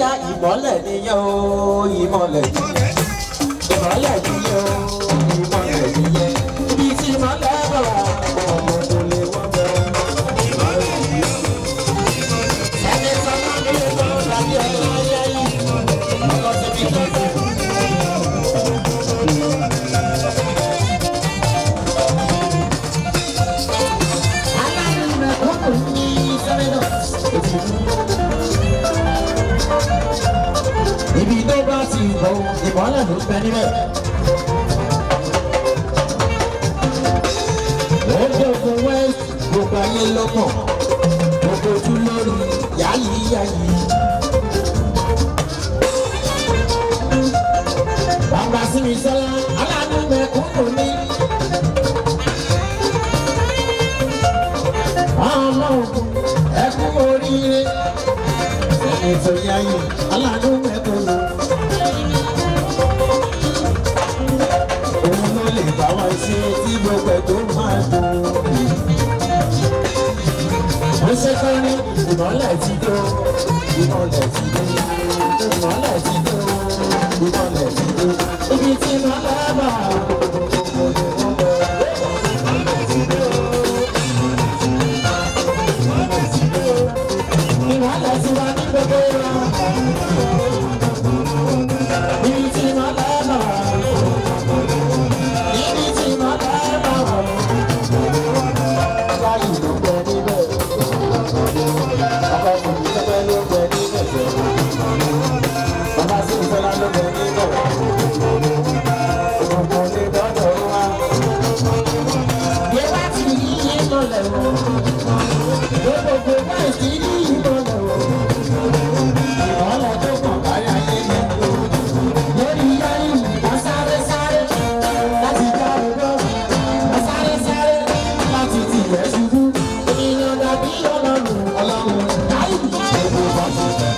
yá ìmọ́lẹ̀ nìyẹn o ìmọ́lẹ̀ nìyẹn ìmọ́lẹ̀ nìyẹn o ìmọ́lẹ̀ nìyẹn ibi tí ìmọ́lẹ̀ bọ̀ wá ọmọ tó lè wọ́n bẹ̀ ìmọ́lẹ̀ nìyẹn ẹni tó máa ń lé lọ lábẹ́ ọ̀rọ̀ ayé yìí ọkọ̀ tẹ̀mí tó fẹ́. Ibi tó bá ti bọ̀ ìmọ́lẹ̀ ló bẹ níbẹ̀. Gbogbo west gbogbo ayé lọ́pọ̀ gbogbo ojú lórí yáyí yáyí. Bàbá Simi Sọlá aláàánú mẹ́kúnnù ní. Ọmọ ògùn ẹkún oríire. Ètò yáyí aláàánú mẹ́kúnnù. Òun ló lè bá wa ṣe tí gbogbo ẹ̀ tó máa dùn. Ó ṣe kọ́ ní ìmọ́lẹ̀ ti dó, ìmọ́lẹ̀ ti dó, ìmọ́lẹ̀ ti dó, ìmọ́lẹ̀ ti dó. Ibi tí ìmọ́lẹ̀ bá ìmọ́lẹ̀ ti dó, ìmọ́lẹ̀ ti dó. Ìmọ́lẹ̀ ti wá ní gbogbo wa. Ibi tí ìmọ́lẹ̀ bá ibi tí ìmọ́lẹ̀ bá wà. Láyé ló gbẹ níbẹ̀. Bàbá Simi Sọlá ló gbẹ níbẹ̀. Bàbá Simi Sọlá ló gbẹ níbẹ̀. Gbogbo ní dọ́dọ̀ wa. Yé wá ti rí ìmọ̀lẹ̀ wọ̀. Gbogbo wá ti rí ìmọ̀lẹ̀ wọ̀. Ìmọ̀lẹ̀ tó kàn kárí ayé mi. Lórí yáyí wọ́n sáré sáré láti dá owó. Wọ́n sáré sáré láti tìyẹ̀ ṣubú. Ènìyàn dàbí ọlọ́run ọlọ́run láì gbogbo bá ti tẹ̀.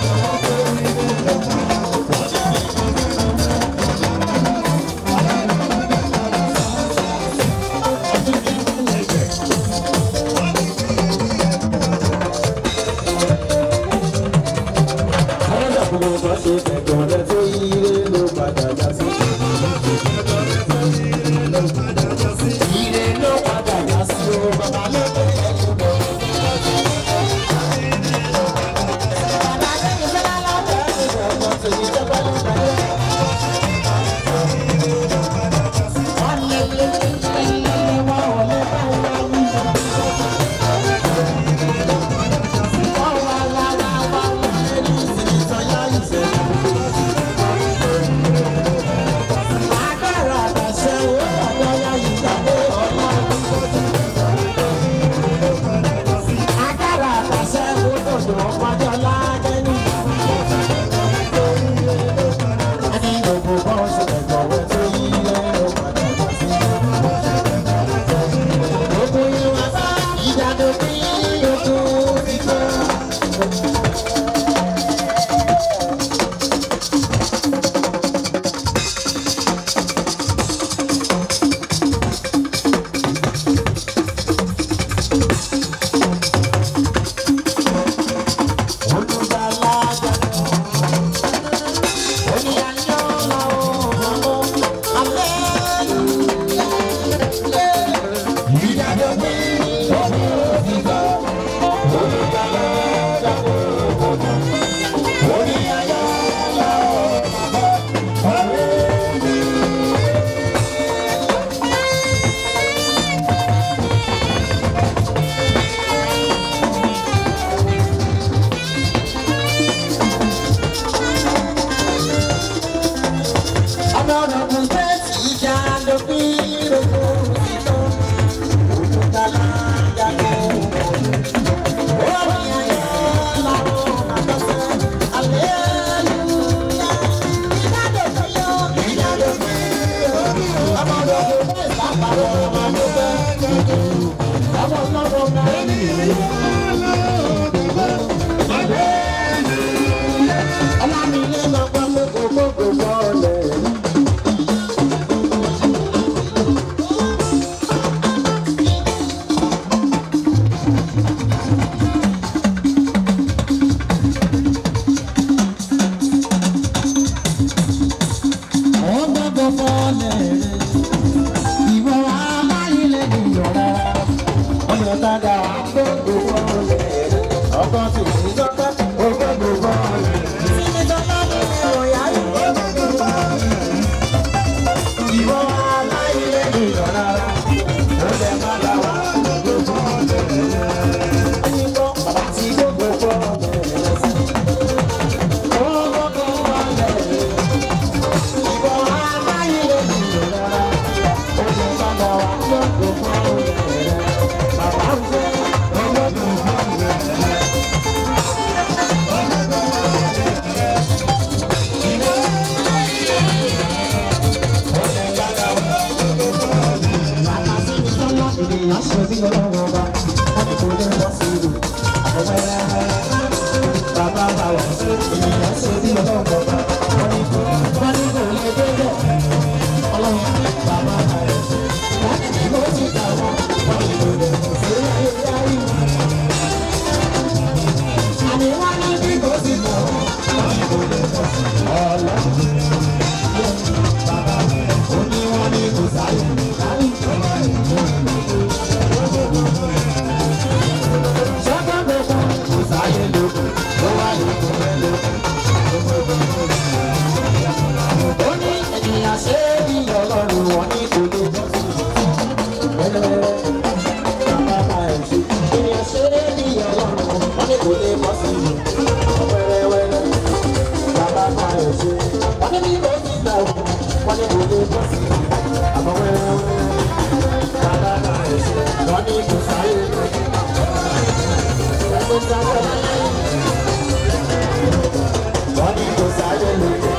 ọkọ tí ní tọ́pẹ́ ògbógbò bọ́ọ̀lù. Títí tọ́pẹ́ ní ìròyìn ayé ògbógbò bọ́ọ̀lù. Ìwọ aláìlẹ̀ ìyọ̀rá ó lè má bá wà ògbógbò bọ́ọ̀lù. Ẹnìkan bàbá tí gbogbo bọ́ọ̀lù rẹ̀ sí. Ògbógbò bọ́ọ̀lù. Ìwọ aláìlẹ̀ ìyọ̀rá ó lè má bá wà ògbógbò bọ́ọ̀lù. Bàbá ń fẹ́ ògbógbò bọ́ọ̀lù. Ènìyàn ṣe bí ọlọ́wọ́ ọba, wọ́n kò lè lọ sí ìlú. Bàbá bá wà sí ènìyàn ṣe bí ọlọ́wọ́ ọba, wọ́n ní kò lè délẹ̀. Ọlọ́run bàbá bá rẹ̀ sí. Láti ní kó ti gbà wọ́n, wọ́n ní kò lè lọ sí ayé ayé. Àní wọ́n ní bí kò ti gbà wọ́n, wọ́n ní kò lè lọ sí ọlọ́run. Bàbá ó ní wọ́n ní kò sáyé láyé ìjọba ìjọba. Ó ní ènìyàn ṣe é bí ọlọ́run wọn ní kò lè bọ́ sí bàbá ẹ̀ ṣe. Ènìyàn ṣe é bí ọlọ́run wọn ní kò lè bọ́ sí wẹ́rẹ́wẹ́rẹ́ bàbá ẹ̀ ṣe. Wọ́n ní bí kò sí gbà wọ́n ní kò lè bọ́ sí àmọ́ wẹ́rẹ́wẹ́rẹ́ bàbá ẹ̀ ṣe. Wọ́n ní kò sáyé wọ́n ní kò sáyé lókè.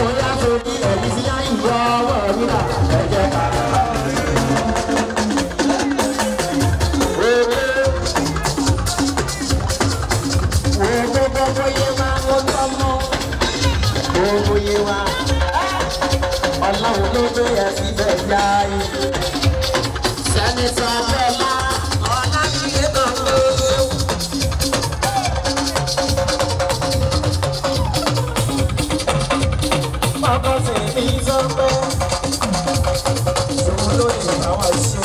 Ó yá sórí ẹ̀yí sí àyíyọ́ ọwọ́ rírà ẹ̀jẹ̀ kàrà. Owó gbogbo yé wa ó tọ́mọ́. Owó yé wa. Ọlọ́run ló gbé ẹ síbẹ̀ yá yìí. Sẹ́nitọ̀ Abẹ́lá Ọlájídé kan ló léwu. Ọkọ sì ní sọ́pẹ́. Ìṣòro ló lè bá wa ṣe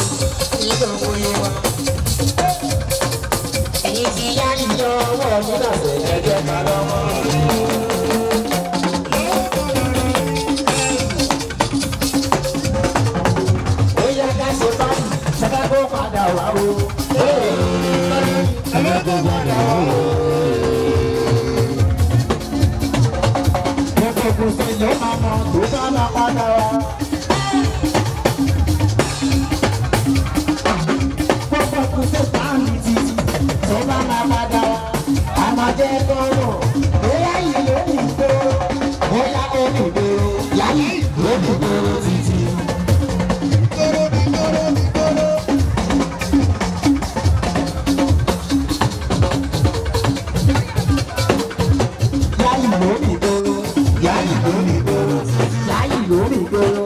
nínú oyè wa. Èyí ti yá ìyọ ọwọ́ nígbà tẹ̀lé jẹ́ ká lọ́wọ́. Ṣẹ́gbẹ́ padà wá o. Ṣẹ́gbẹ́ padà wá o. Gbogbo kò sí ló máa mọ tó bá máa padà wá. Gbogbo kò sí táàmì títí tó bá máa padà wá. Àmọ̀jẹ́ gbọ́rọ̀ bóyá yìí ló ní ìgboro. Bóyá ó ní ìgboro. Yáyí ló ní ìgboro títí. Lórí ìgboro.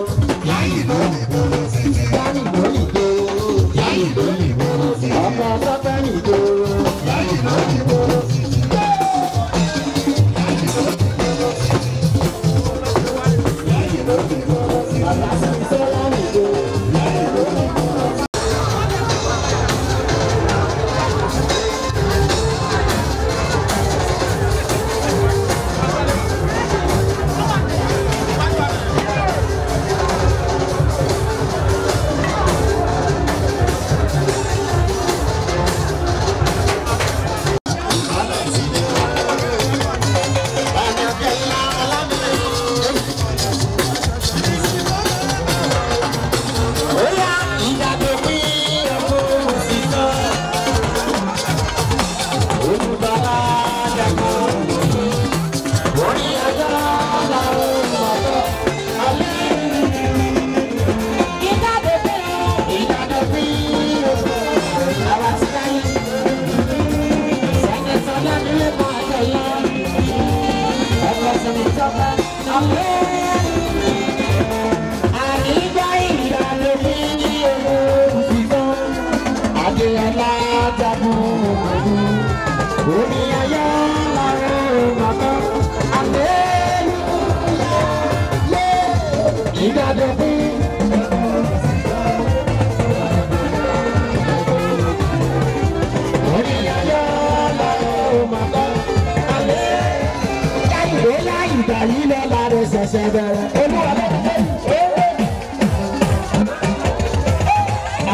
ṣẹ̀ṣẹ̀ bẹ̀rẹ̀. Olúwa ló ń gbé ewé.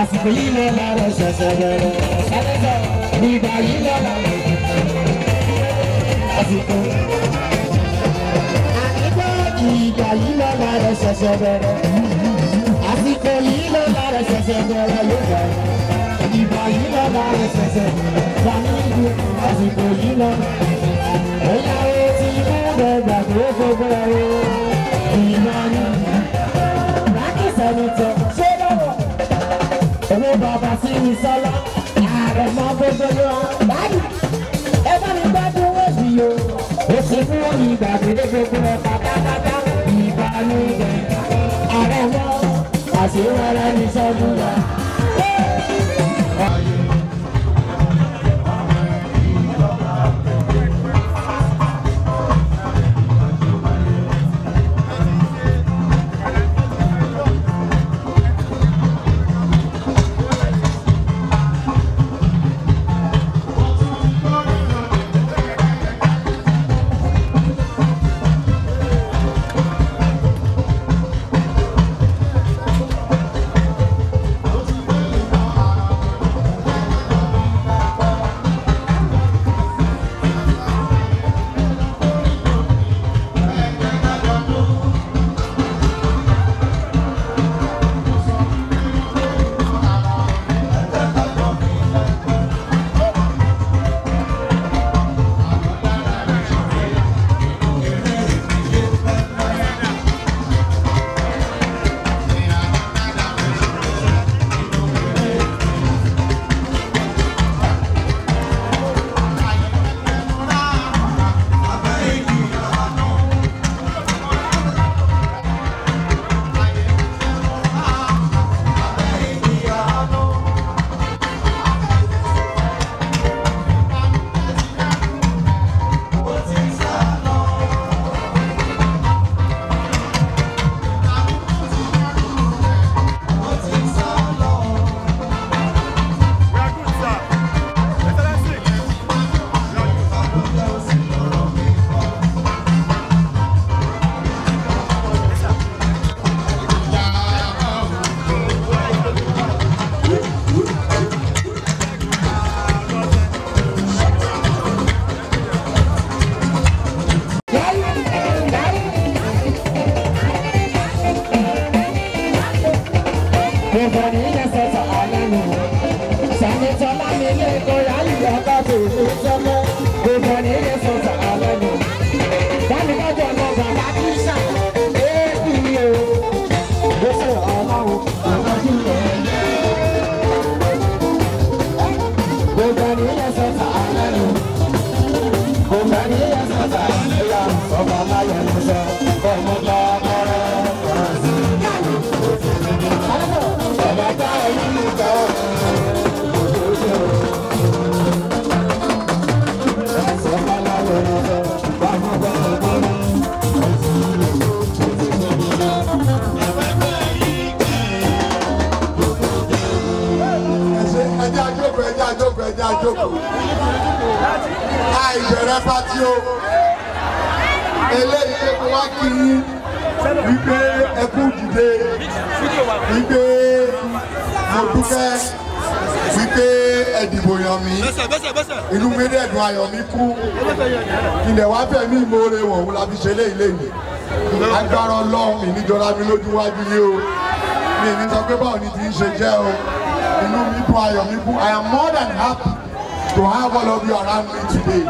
Àsìkò yìí ló lára ṣẹ̀ṣẹ̀ bẹ̀rẹ̀. Ìgbà yìí ló lára àsìkò. Ànígbà ìgbà yìí ló lára ṣẹ̀ṣẹ̀ bẹ̀rẹ̀. Àsìkò yìí ló lára ṣẹ̀ṣẹ̀ bẹ̀rẹ̀ ló bẹ̀rẹ̀. Ìgbà yìí ló lára ṣẹ̀ṣẹ̀ bẹ̀rẹ̀. Àsìkò yìí ló ẹ̀yà etí mú dẹ̀gbà tó gbogbo ẹ̀rọ. Ìlànà láti sẹ́nitọ̀ ṣé lọ́wọ́. Owó bàbá sí mi sọ́lá. Ààrẹ mọ gbogbo yọ. Báyìí ẹ bá mi gbádùn wẹ́ẹ̀sì o. Ó sì fún ìgbà gbèdé gbogbo ẹ̀ pátápátá. Ìbànújẹ́ ààrẹ wọn àṣewọ́rẹ́ ní sọ́dún wa. Àìbẹ̀rẹ̀ pátí o, eléyìí ṣe kó wá kí wípé ẹkú dìde, wípé mo dúpẹ́, wípé ẹ̀dìbò yàn mí, inú mi dẹ̀ dùn ayọ̀ mi kú, ilẹ̀ wá fẹ́ mí ìmoore wọ̀hún la fi ṣe léyìí. Agbára Ọlọ́run mi níjọra mi lójú wájú yé o, mi ní sọ pé báwo ni ti ń ṣe jẹ́ o, inú mi dùn ayọ̀ mi kú. I am more than happy to have all of you around me today.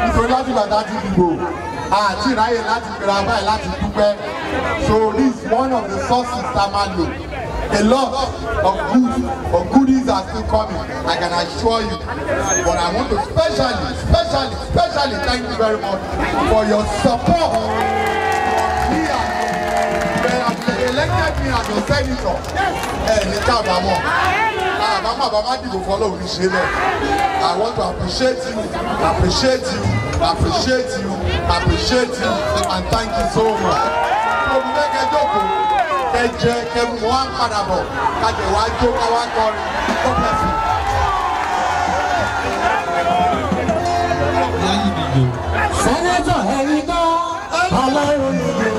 Nítorí láti bàtà ti dìbò, àti ìráyè láti gbéra báyìí láti dúpẹ́. So this is one of the sources tá a máa lò. A lot of goodies are still coming, I can assure you. But I want to especially thank you very much for your support. They elected me as your senator. Ní kábàámọ̀. Àbámọ̀ dìbò fọlọ́run ní ṣe bẹ́ẹ̀. I want to appreciate you, and thank you so much. So mo fẹ́ kẹ́ jókòó, kẹ́ jẹ, kẹ́ mú wá ń padà bọ̀, ká jẹ wá jó ká wá kọrin. God bless you. Sẹ́nẹ́tọ̀ ẹ̀yin gan, Ọlọ́run nìyẹn.